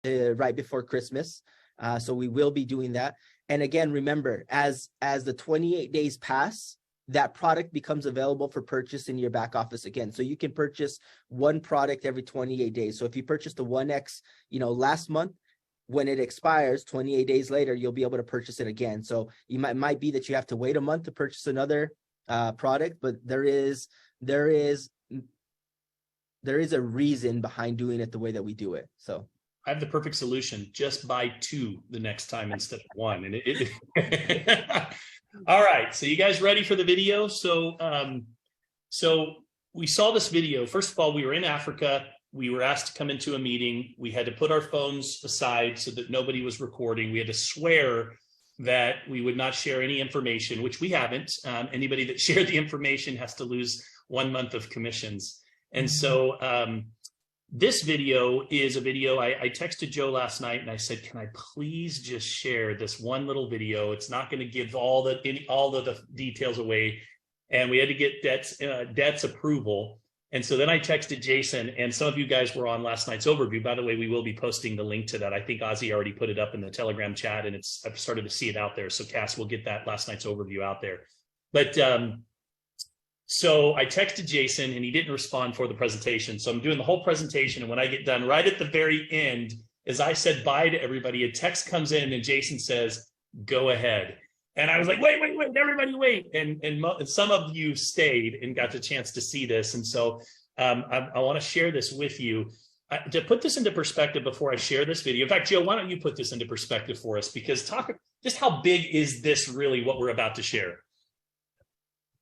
right before Christmas. So we will be doing that. And again, remember, as the 28 days pass, that product becomes available for purchase in your back office again. So you can purchase one product every 28 days. So if you purchased the 1X, last month, when it expires 28 days later, you'll be able to purchase it again. So you might be that you have to wait a month to purchase another product, but there is a reason behind doing it the way that we do it. So I have the perfect solution. Just buy 2 the next time instead of 1. All right. So you guys ready for the video? So we saw this video. First of all, we were in Africa. We were asked to come into a meeting. We had to put our phones aside so that nobody was recording. We had to swear that we would not share any information, which we haven't. Anybody that shared the information has to lose 1 month of commissions. And so this video is a video. I texted Joe last night and I said, can I please just share this one little video? It's not going to give all of the details away. And we had to get debt's approval. And so then I texted Jason, and some of you guys were on last night's overview. By the way, we will be posting the link to that. I think Ozzy already put it up in the Telegram chat, and I've started to see it out there. So Cass will get that last night's overview out there. But so I texted Jason, and he didn't respond for the presentation. So I'm doing the whole presentation, and when I get done, right at the very end, as I said bye to everybody, a text comes in, and Jason says, "Go ahead." And I was like, wait, everybody wait. And some of you stayed and got the chance to see this. And so I want to share this with you. To put this into perspective before I share this video, in fact, Joe, why don't you put this into perspective for us? Because talk just how big is this really, what we're about to share?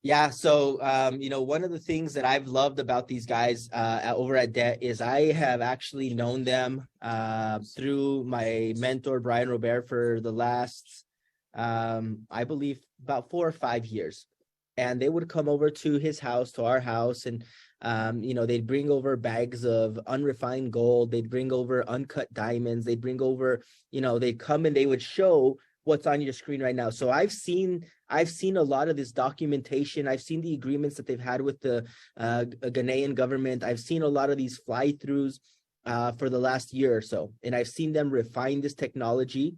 Yeah, so, one of the things that I've loved about these guys over at Debt is I have actually known them through my mentor, Brian Robert, for the last I believe about 4 or 5 years. And they would come over to his house, to our house, and they'd bring over bags of unrefined gold, they'd bring over uncut diamonds, they'd bring over, they'd come and they would show what's on your screen right now. So I've seen a lot of this documentation. I've seen the agreements that they've had with the Ghanaian government. I've seen a lot of these fly-throughs for the last year or so, and I've seen them refine this technology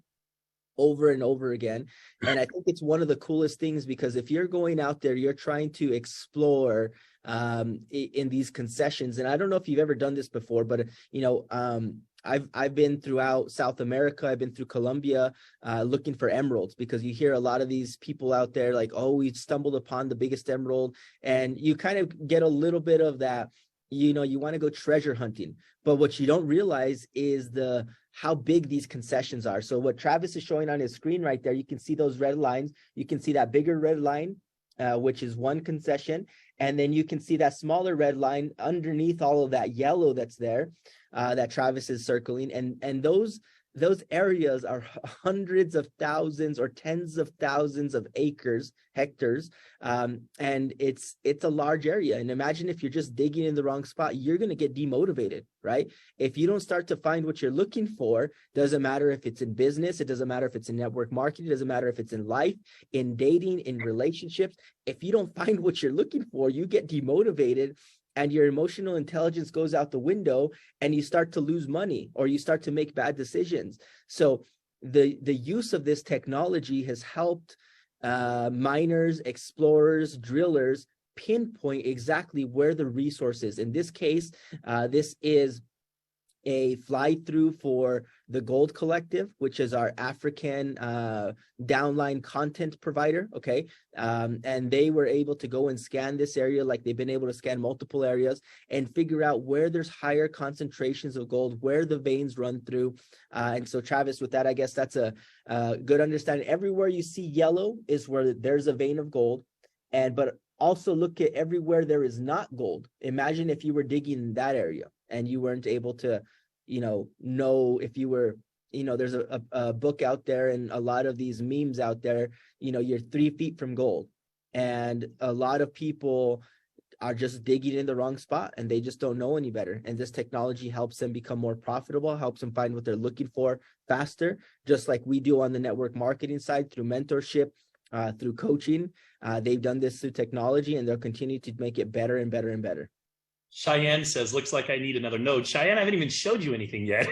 over and over again. And I think it's one of the coolest things, because if you're going out there, you're trying to explore in these concessions. And I don't know if you've ever done this before, but I've been throughout South America. I've been through Colombia looking for emeralds, because you hear a lot of these people out there like, oh, we stumbled upon the biggest emerald, and you kind of get a little bit of that, you want to go treasure hunting. But what you don't realize is how big these concessions are. So what Travis is showing on his screen right there, you can see those red lines. You can see that bigger red line, which is one concession. And then you can see that smaller red line underneath all of that yellow that's there, that Travis is circling. And those areas are hundreds of thousands or tens of thousands of hectares. And it's a large area. And imagine if you're just digging in the wrong spot, you're going to get demotivated, right? If you don't start to find what you're looking for, doesn't matter if it's in business, it doesn't matter if it's in network marketing, it doesn't matter if it's in life, in dating, in relationships. If you don't find what you're looking for, you get demotivated, and your emotional intelligence goes out the window, and you start to lose money, or you start to make bad decisions. So the use of this technology has helped miners, explorers, drillers pinpoint exactly where the resource is. In this case, this is a fly through for the Gold Collective, which is our African downline content provider. Okay. And they were able to go and scan this area, like they've been able to scan multiple areas, and figure out where there's higher concentrations of gold, where the veins run through. And so Travis, with that, I guess that's a good understanding. Everywhere you see yellow is where there's a vein of gold. But also look at everywhere there is not gold. Imagine if you were digging in that area and you weren't able to, know if you were, there's a book out there and a lot of these memes out there, you're 3 feet from gold. And a lot of people are just digging in the wrong spot, and they just don't know any better. And this technology helps them become more profitable, helps them find what they're looking for faster, just like we do on the network marketing side through mentorship, through coaching. They've done this through technology, and they'll continue to make it better and better and better. Cheyenne says, looks like I need another node. Cheyenne, I haven't even showed you anything yet.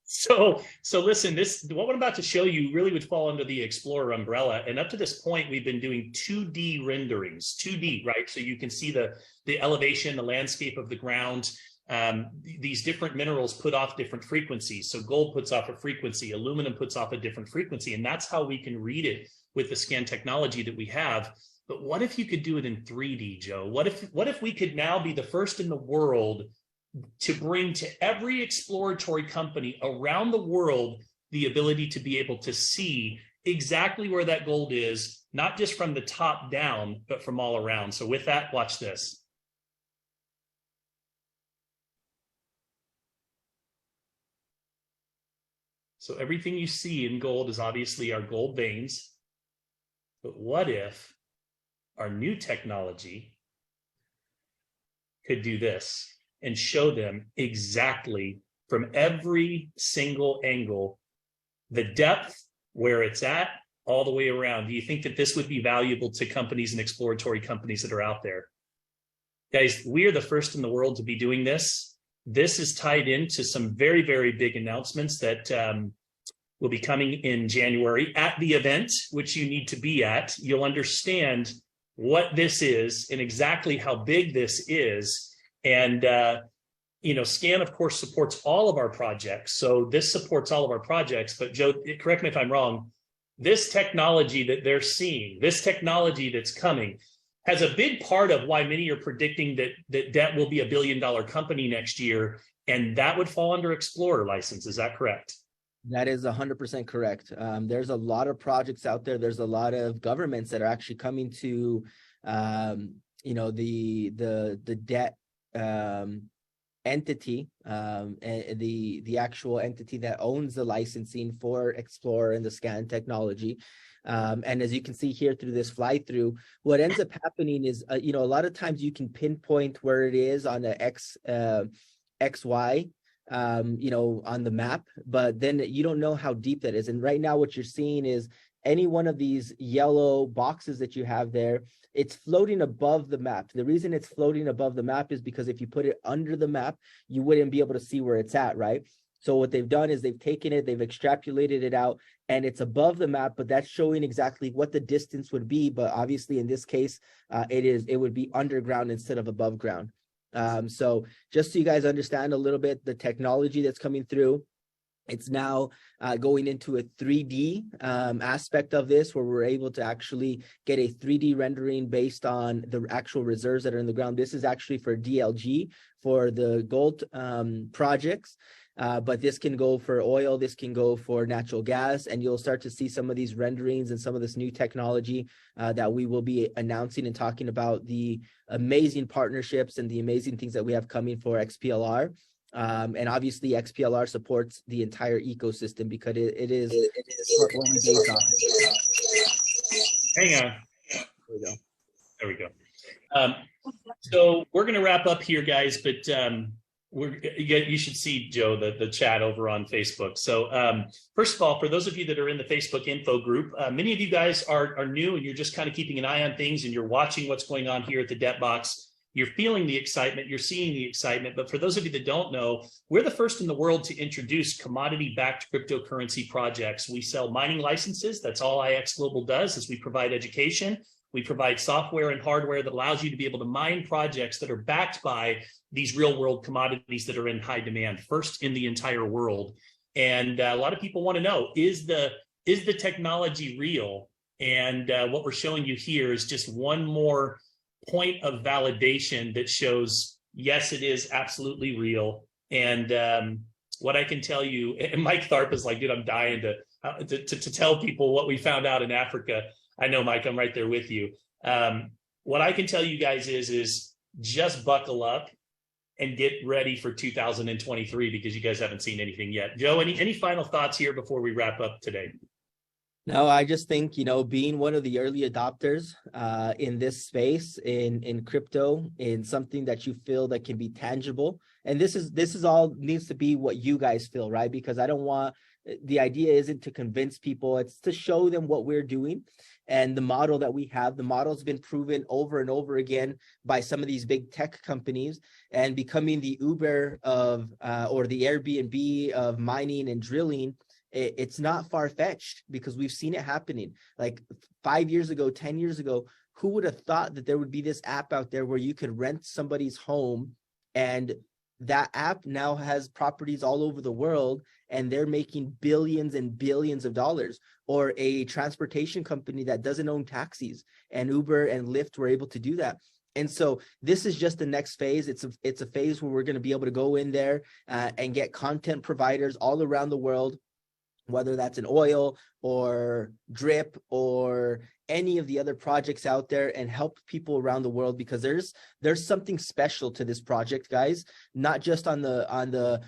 So listen, what I'm about to show you really would fall under the Explorer umbrella. And up to this point, we've been doing 2D renderings, 2D, right? So you can see the elevation, the landscape of the ground. These different minerals put off different frequencies. So gold puts off a frequency, aluminum puts off a different frequency, and that's how we can read it with the scan technology that we have. But what if you could do it in 3D, Joe? What if we could now be the first in the world to bring to every exploratory company around the world the ability to be able to see exactly where that gold is, not just from the top down, but from all around. So with that, watch this. So everything you see in gold is obviously our gold veins. But what if our new technology could do this and show them exactly from every single angle, the depth, where it's at, all the way around? Do you think that this would be valuable to companies and exploratory companies that are out there? Guys, we are the first in the world to be doing this. This is tied into some very, very big announcements that will be coming in January at the event, which you need to be at. You'll understand what this is and exactly how big this is. And, SCAN, of course, supports all of our projects. So this supports all of our projects. But Joe, correct me if I'm wrong, this technology that they're seeing, this technology that's coming, has a big part of why many are predicting that DET will be $1 billion company next year. And that would fall under Explorer license. Is that correct? That is 100% correct. There's a lot of projects out there. There's a lot of governments that are actually coming to, the debt entity, the actual entity that owns the licensing for Explorer and the scan technology. And as you can see here through this fly through, what ends up happening is, a lot of times you can pinpoint where it is on the XY, on the map, but then you don't know how deep that is. And right now what you're seeing is any one of these yellow boxes that you have there, it's floating above the map. The reason it's floating above the map is because if you put it under the map, you wouldn't be able to see where it's at, right? So what they've done is they've taken it, they've extrapolated it out, and it's above the map, but that's showing exactly what the distance would be. But obviously in this case, it would be underground instead of above ground. So just so you guys understand a little bit, the technology that's coming through, it's now going into a 3D aspect of this, where we're able to actually get a 3D rendering based on the actual reserves that are in the ground. This is actually for DLG, for the gold projects. But this can go for oil, this can go for natural gas, and you'll start to see some of these renderings and some of this new technology that we will be announcing and talking about, the amazing partnerships and the amazing things that we have coming for XPLR. And obviously XPLR supports the entire ecosystem because it is what we base on. Hang on. There we go. So we're going to wrap up here, guys, but you should see, Joe, the chat over on Facebook. So first of all, for those of you that are in the Facebook info group, many of you guys are new and you're just kind of keeping an eye on things and you're watching what's going on here at the Debtbox. You're feeling the excitement, you're seeing the excitement. But for those of you that don't know, we're the first in the world to introduce commodity-backed cryptocurrency projects. We sell mining licenses. That's all IX Global does, is we provide education. We provide software and hardware that allows you to be able to mine projects that are backed by these real world commodities that are in high demand, first in the entire world. And a lot of people want to know, is the technology real? And what we're showing you here is just one more point of validation that shows, yes, it is absolutely real. And what I can tell you, and Mike Tharp is like, dude, I'm dying to tell people what we found out in Africa. I know, Mike, I'm right there with you. What I can tell you guys is just buckle up and get ready for 2023, because you guys haven't seen anything yet. Joe, any final thoughts here before we wrap up today? No, I just think, being one of the early adopters in this space, in crypto, in something that you feel that can be tangible. And this is all needs to be what you guys feel, right? Because I don't want, the idea isn't to convince people, it's to show them what we're doing and the model that we have. The model's been proven over and over again by some of these big tech companies, and becoming the Uber of or the Airbnb of mining and drilling. It's not far-fetched, because we've seen it happening. Like 5 years ago, 10 years ago, who would have thought that there would be this app out there where you could rent somebody's home, and that app now has properties all over the world, and they're making billions and billions of dollars. Or a transportation company that doesn't own taxis, and Uber and Lyft were able to do that. And so this is just the next phase. It's a phase where we're going to be able to go in there and get content providers all around the world, whether that's an oil or drip or any of the other projects out there, and help people around the world, because there's something special to this project, guys, not just on the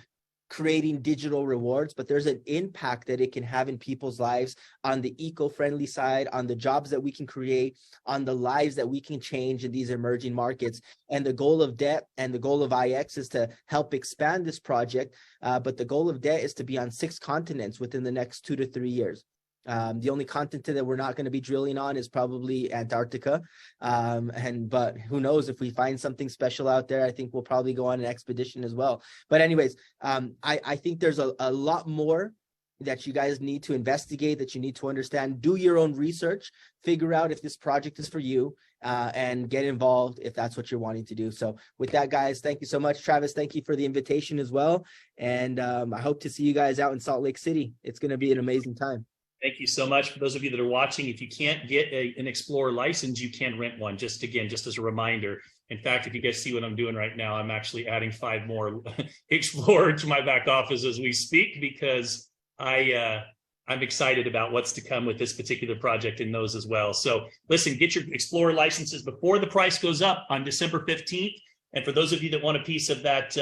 creating digital rewards, but there's an impact that it can have in people's lives, on the eco-friendly side, on the jobs that we can create, on the lives that we can change in these emerging markets. And the goal of Debt and the goal of IX is to help expand this project. But the goal of Debt is to be on 6 continents within the next 2 to 3 years. The only continent that we're not going to be drilling on is probably Antarctica. But who knows, if we find something special out there, I think we'll probably go on an expedition as well. But anyways, I think there's a lot more that you guys need to investigate, that you need to understand. Do your own research, figure out if this project is for you, and get involved if that's what you're wanting to do. So with that, guys, thank you so much. Travis, thank you for the invitation as well. And I hope to see you guys out in Salt Lake City. It's going to be an amazing time. Thank you so much. For those of you that are watching, if you can't get an Explorer license, you can rent one. Just as a reminder. In fact, if you guys see what I'm doing right now, I'm actually adding 5 more Explorer to my back office as we speak, because I'm excited about what's to come with this particular project and those as well. So listen, get your Explorer licenses before the price goes up on December 15th. And for those of you that want a piece of that,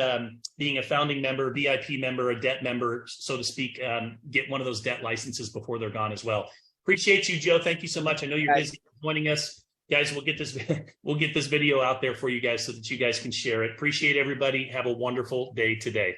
being a founding member, VIP member, a debt member, so to speak, get one of those debt licenses before they're gone as well. Appreciate you, Joe. Thank you so much. I know you're busy joining us. Guys, we'll get this video out there for you guys so that you guys can share it. Appreciate everybody. Have a wonderful day today.